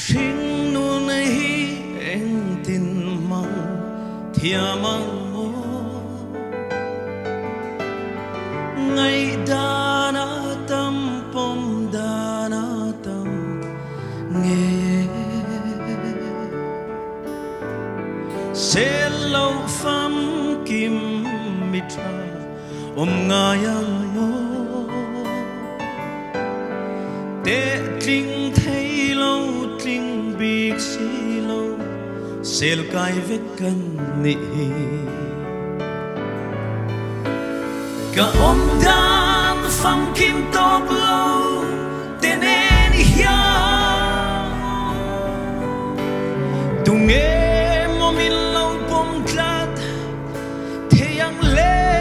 Hringnun hi eng tin mang thiamang mo ngay dana tam pom dana tam nghe selo pham kim mitra ngayang mo te tling thấy lâu tling big si lâu sel kai vek kan ni ka dan pham kim top lâu tenen hia tung em mo min lâu pom tlat theyang le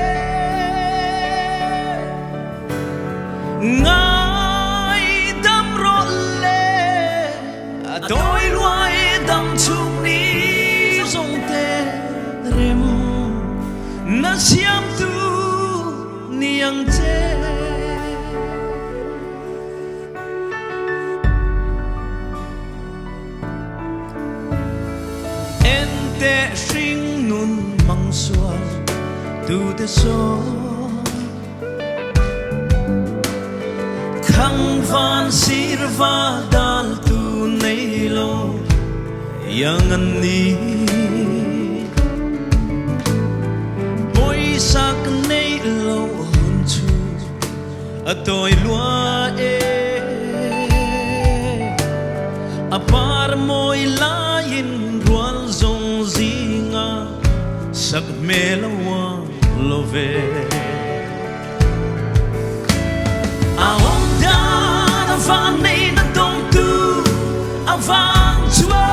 ngay đam rõ lệ đôi loài đam chung ni dòng tê rem na xiêm tu niang tê en tê Hringnun mang Zual tu tê so thăng van sir va dal tu nei lo yang an ni boy sak nei lo hun chu a toi lua a par moi la in rual zong zinga sak me lo wa lo ve van nee na dong tu avang chua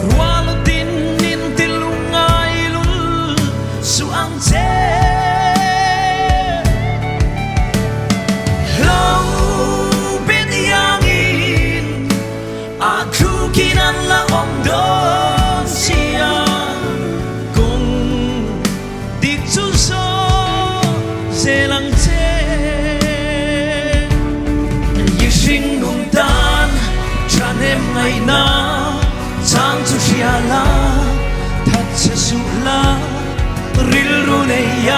rualo din nin tilungay lul suang che low bit yangin aku kinan la om don sia kung dik chu so zelang Hringnun dan chan em ngày na chang chu ria la that che su la ril ru nei ya